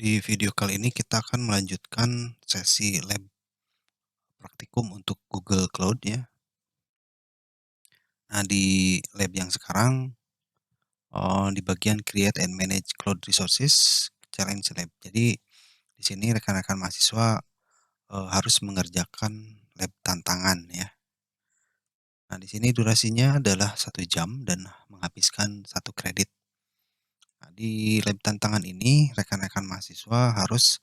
Di video kali ini kita akan melanjutkan sesi lab praktikum untuk Google Cloud ya. Nah, di lab yang sekarang, di bagian Create and Manage Cloud Resources Challenge Lab. Jadi di sini rekan-rekan mahasiswa, harus mengerjakan lab tantangan ya. Nah, di sini durasinya adalah 1 jam dan menghabiskan 1 kredit. Nah, di lab tantangan ini rekan-rekan mahasiswa harus,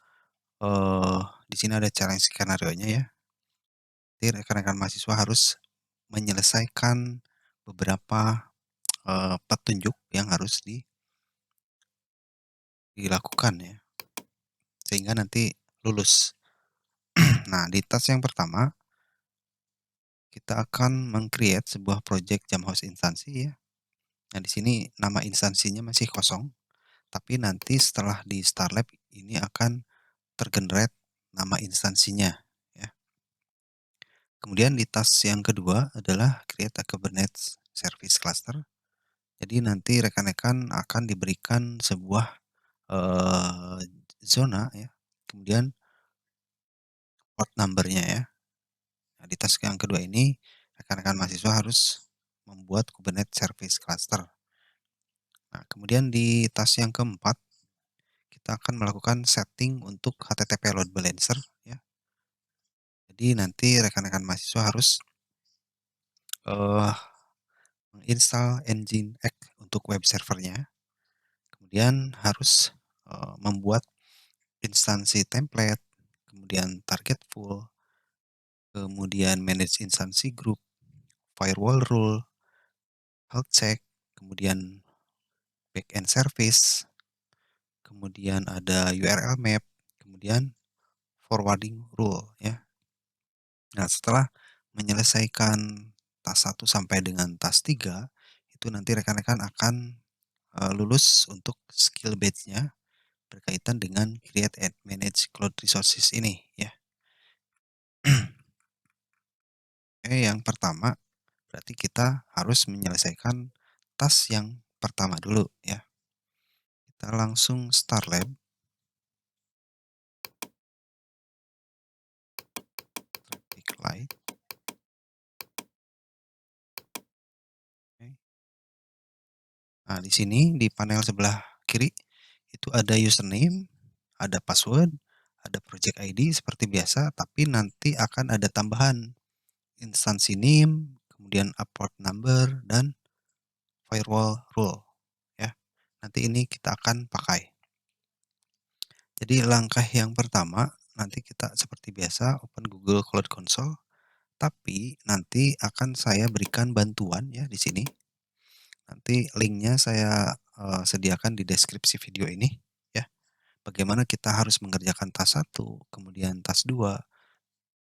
eee, di sini ada challenge skenario-nya ya. Jadi rekan-rekan mahasiswa harus menyelesaikan beberapa, petunjuk yang harus dilakukan ya, sehingga nanti lulus. Nah, di task yang pertama, kita akan meng-create sebuah project Jamhouse instansi ya. Nah, di sini nama instansinya masih kosong, tapi nanti setelah di start lab ini akan tergenerate nama instansinya ya. Kemudian di task yang kedua adalah create a Kubernetes service cluster. Jadi nanti rekan-rekan akan diberikan sebuah Eee, zona ya, kemudian port number-nya ya. Nah, di task yang kedua ini, rekan-rekan mahasiswa harus membuat Kubernetes Service Cluster. Nah, kemudian di task yang keempat, kita akan melakukan setting untuk HTTP load balancer ya. Jadi nanti rekan-rekan mahasiswa harus, eee, menginstal Nginx untuk web servernya, kemudian harus, membuat instansi template, kemudian target full, kemudian manage instansi group, firewall rule, health check, kemudian backend service, kemudian ada URL map, kemudian forwarding rule ya. Nah, setelah menyelesaikan task 1 sampai dengan task 3 itu nanti rekan-rekan akan, lulus untuk skill badge-nya berkaitan dengan create and manage cloud resources ini ya. Oke, yang pertama berarti kita harus menyelesaikan task yang pertama dulu ya. Kita langsung start lab, traffic light. Oke. Nah, di sini di panel sebelah kiri itu ada username, ada password, ada project ID seperti biasa, tapi nanti akan ada tambahan instansi name, kemudian port number dan firewall rule ya. Nanti ini kita akan pakai. Jadi langkah yang pertama nanti kita seperti biasa open Google Cloud Console, tapi nanti akan saya berikan bantuan ya di sini. Nanti linknya saya, sediakan di deskripsi video ini ya. Bagaimana kita harus mengerjakan task 1, kemudian task 2,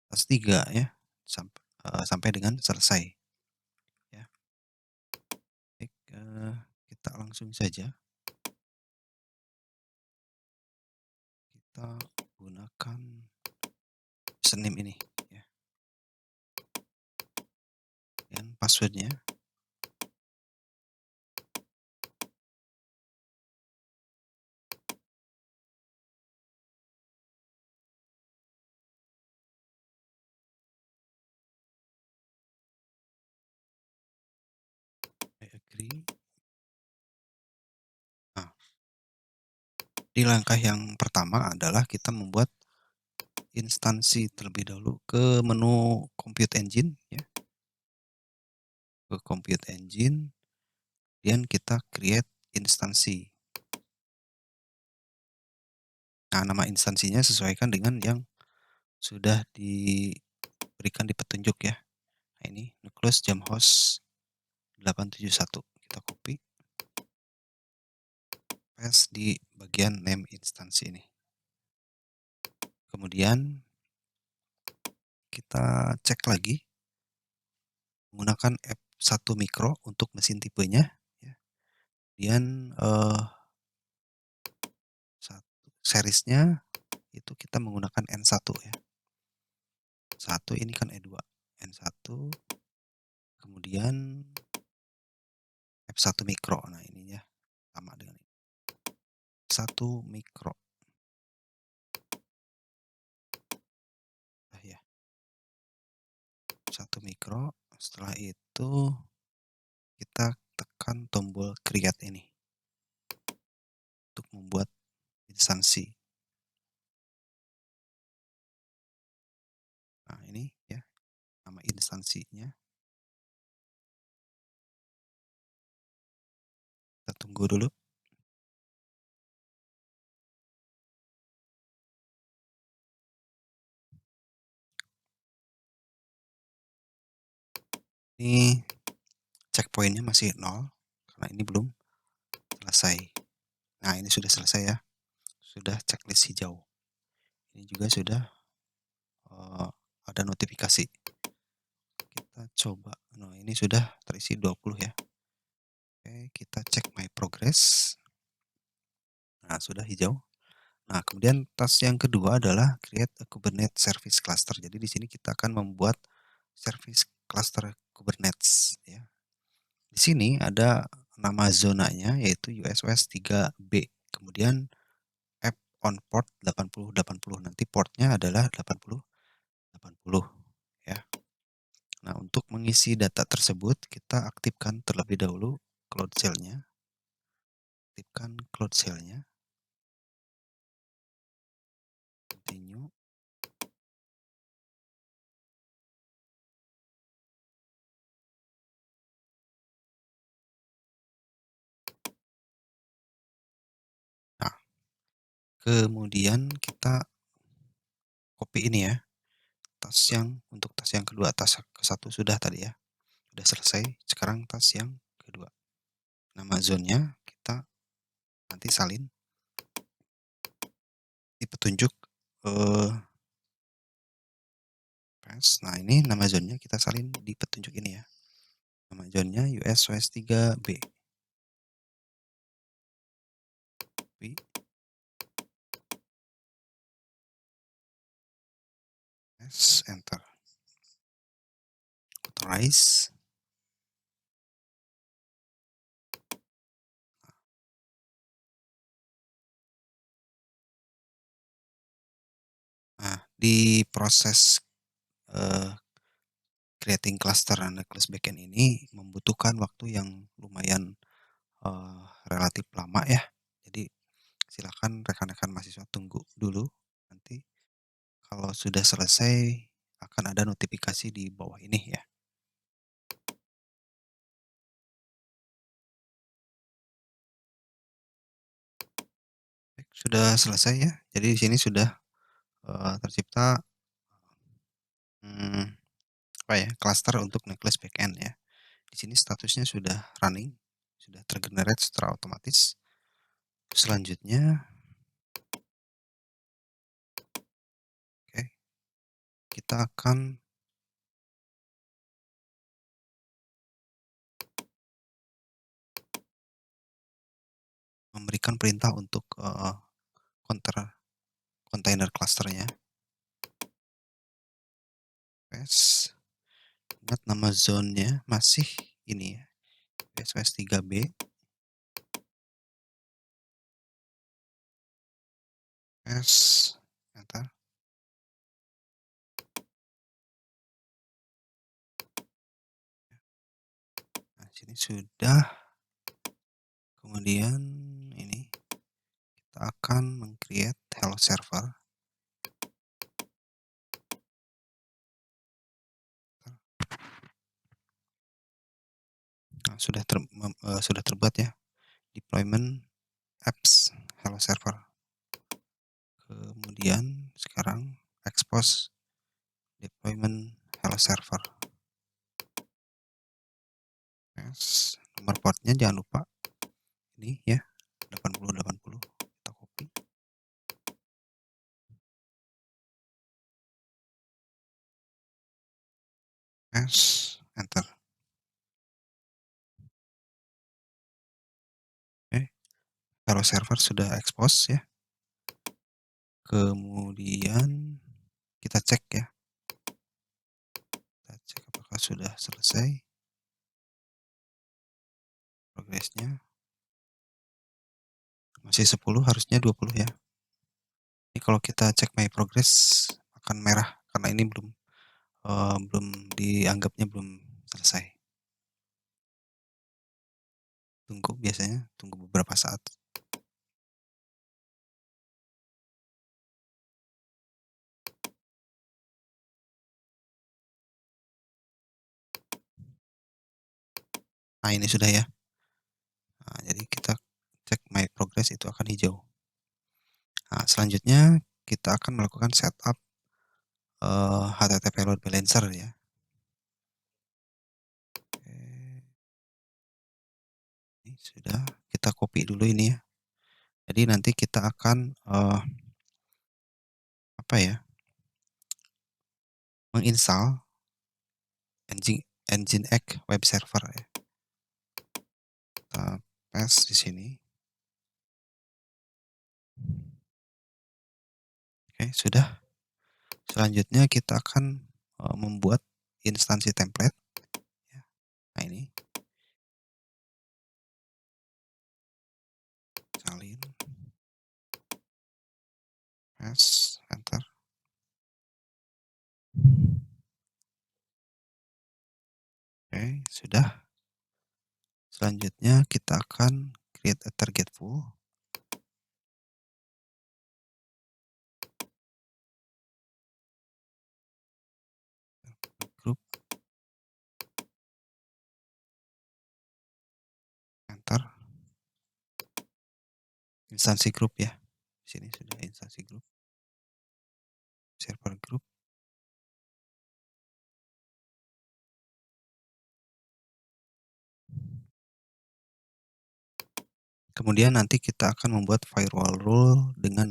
task 3 ya, sampai dengan selesai ya. Baik, kita langsung saja, kita gunakan username ini ya, dan password-nya. I agree. Nah, di langkah yang pertama adalah kita membuat instansi terlebih dahulu ke menu Compute Engine ya, ke Compute Engine, kemudian kita create instansi. Nah, nama instansinya sesuaikan dengan yang sudah diberikan di petunjuk ya. Nah, ini Nucleus Jamhouse 871. Kita copy, paste di bagian name instansi ini. Kemudian kita cek lagi menggunakan F1 Micro untuk mesin tipenya ya. Kemudian seriesnya itu kita menggunakan N1 ya. 1 ini kan E2. N1 kemudian F1 Micro. Nah, ininya sama dengan ini. F1 Micro. 1 mikro, setelah itu kita tekan tombol create ini untuk membuat instansi. Nah, ini ya, nama instansinya. Kita tunggu dulu. Ini checkpointnya masih 0 karena ini belum selesai. Nah, ini sudah selesai ya. Sudah checklist hijau. Ini juga sudah ada notifikasi. Kita coba. Nah, ini sudah terisi 20 ya. Oke, kita cek my progress. Nah, sudah hijau. Nah, kemudian task yang kedua adalah create a Kubernetes service cluster. Jadi di sini kita akan membuat service cluster Kubernetes ya. Di sini ada nama zonanya yaitu USOS 3B. Kemudian app on port 8080. Nanti portnya adalah 8080 ya. Nah, untuk mengisi data tersebut kita aktifkan terlebih dahulu Cloud Shell-nya. Aktifkan Cloud Shell-nya. Continue. Nah, kemudian kita copy ini ya. Untuk tas yang kedua, tas ke satu sudah tadi ya. Sudah selesai. Sekarang tas yang kedua. Nama zone-nya kita nanti salin di petunjuk pass. Nah, ini nama zone-nya kita salin di petunjuk ini ya. Nama zone-nya US 3B. Copy, paste, enter. Authorize. Nah, di proses eh, creating cluster and necklace backend ini membutuhkan waktu yang lumayan relatif lama ya. Jadi silakan rekan-rekan mahasiswa tunggu dulu. Nanti kalau sudah selesai akan ada notifikasi di bawah ini ya. Baik, sudah selesai ya. Jadi di sini sudah tercipta hmm, apa ya, cluster untuk necklace backend ya. Di sini statusnya sudah running, sudah tergenerate secara otomatis. Selanjutnya, oke, kita akan memberikan perintah untuk container clusternya. Paste. Ingat nama zone-nya masih ini ya, SOS 3B. Paste. Enter. Nah, sini sudah. Kemudian ini kita akan meng-create hello server. Nah, sudah terbuat ya. Deployment apps hello server. Kemudian sekarang expose deployment hello server. Yes. Nomor portnya jangan lupa ini ya, 8080. Kita copy. Yes. Enter. Oke, hello server sudah expose ya. Kemudian kita cek ya. Kita cek apakah sudah selesai progresnya. Masih 10, harusnya 20 ya. Ini kalau kita cek my progress akan merah karena ini belum belum dianggapnya belum selesai. Tunggu biasanya, tunggu beberapa saat. Nah, ini sudah ya. Nah, jadi kita cek My Progress itu akan hijau. Nah, selanjutnya kita akan melakukan setup HTTP load balancer ya. Oke, ini sudah, kita copy dulu ini ya. Jadi nanti kita akan apa ya? Menginstal Nginx web server ya. Kita paste di sini. Oke, sudah. Selanjutnya kita akan membuat instansi template ya. Nah, ini salin, paste, enter. Oke, sudah. Selanjutnya kita akan create a target full group, enter. Instansi grup ya. Di sini sudah instansi grup, server group. Kemudian nanti kita akan membuat firewall rule dengan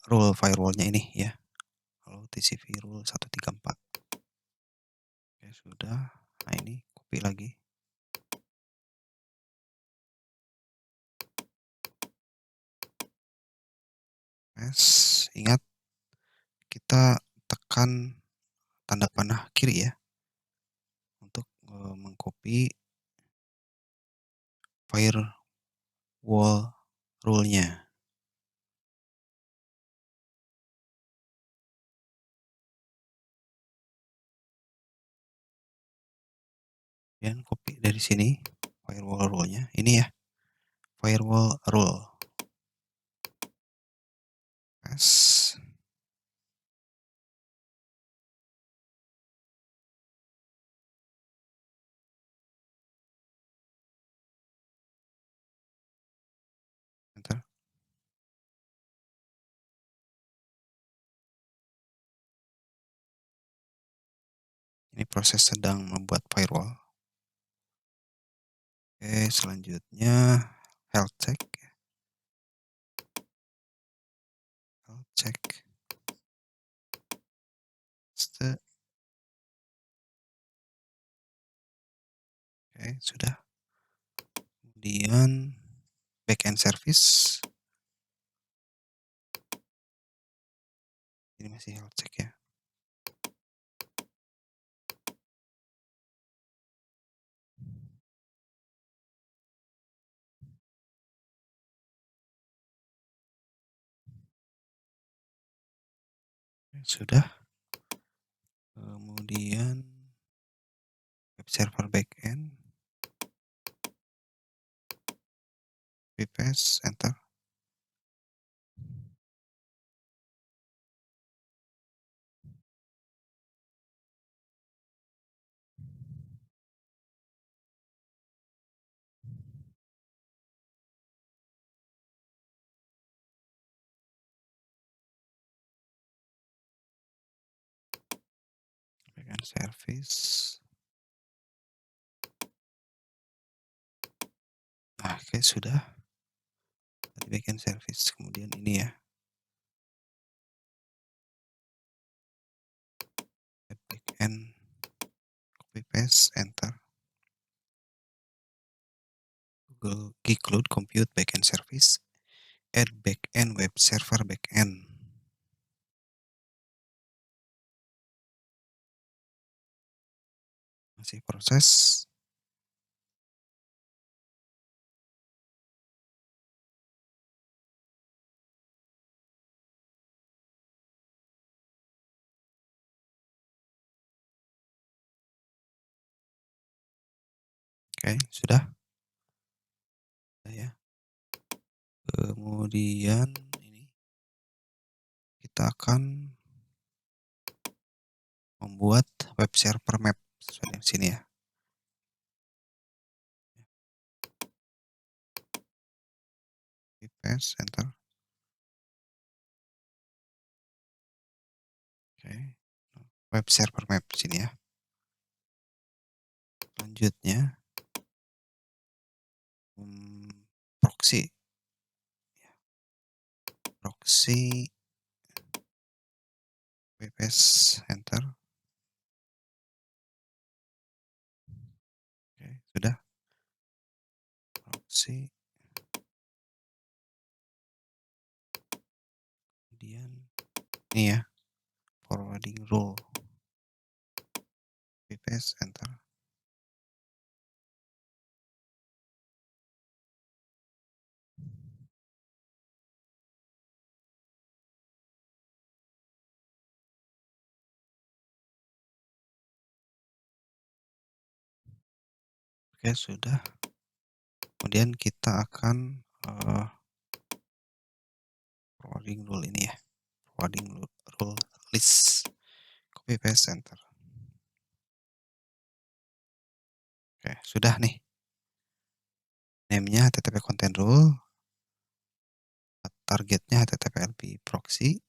rule firewallnya ini ya. Kalau TCP rule 134. Oke, sudah. Nah, ini copy lagi. Ingat kita tekan tanda panah kiri ya untuk mengcopy firewall rule-nya. Dan copy dari sini firewall rule-nya. Ini ya, firewall rule. Paste. Enter. Ini proses sedang membuat firewall. Oke, selanjutnya health check. Health check. Oke, sudah. Kemudian backend service. Ini masih health check ya. Sudah. Kemudian web server backend. Paste, enter. Backend service. Nah, oke, sudah. Tadi backend service. Kemudian ini ya. Backend. Copy paste, enter. Google Cloud Compute Backend Service. Add backend web server backend. Masih proses. Oke, sudah? Sudah ya. Kemudian ini kita akan membuat web server map sesuai dengan sini ya. Copy paste, enter. Oke. Web server map sini ya. Selanjutnya proxy, proxy, copy paste, enter. Oke, sudah. Proxy, kemudian ini ya, forwarding rule, copy paste, enter. Oke, sudah. Kemudian kita akan forwarding rule ini ya, forwarding rule list, copy paste, enter. Oke, sudah nih. Name-nya http content rule, targetnya http proxy.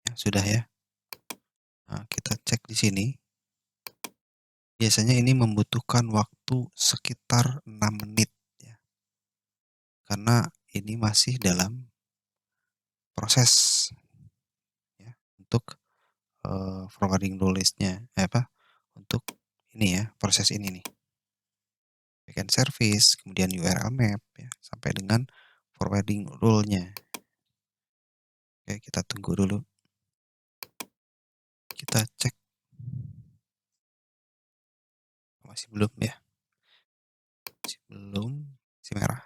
Ya, sudah ya. Nah, kita cek di sini. Biasanya ini membutuhkan waktu sekitar 6 menit ya. Karena ini masih dalam proses ya untuk forwarding rule list-nya, untuk ini ya, proses ini nih. Backend service, kemudian URL map ya, sampai dengan forwarding rule-nya. Oke, kita tunggu dulu. Kita cek. Masih belum ya? Masih belum, masih merah.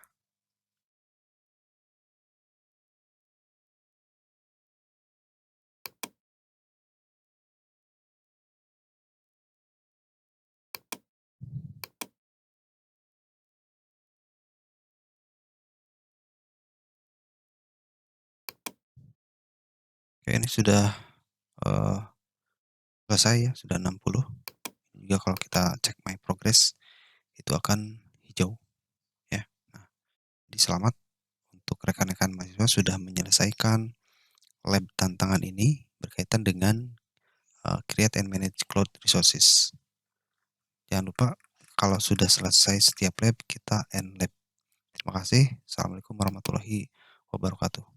Oke, ini sudah eh, selesai ya, sudah 60. Juga kalau kita cek my progress itu akan hijau ya. Nah, jadi selamat untuk rekan-rekan mahasiswa sudah menyelesaikan lab tantangan ini berkaitan dengan create and manage cloud resources. Jangan lupa kalau sudah selesai setiap lab kita end lab. Terima kasih. Assalamualaikum warahmatullahi wabarakatuh.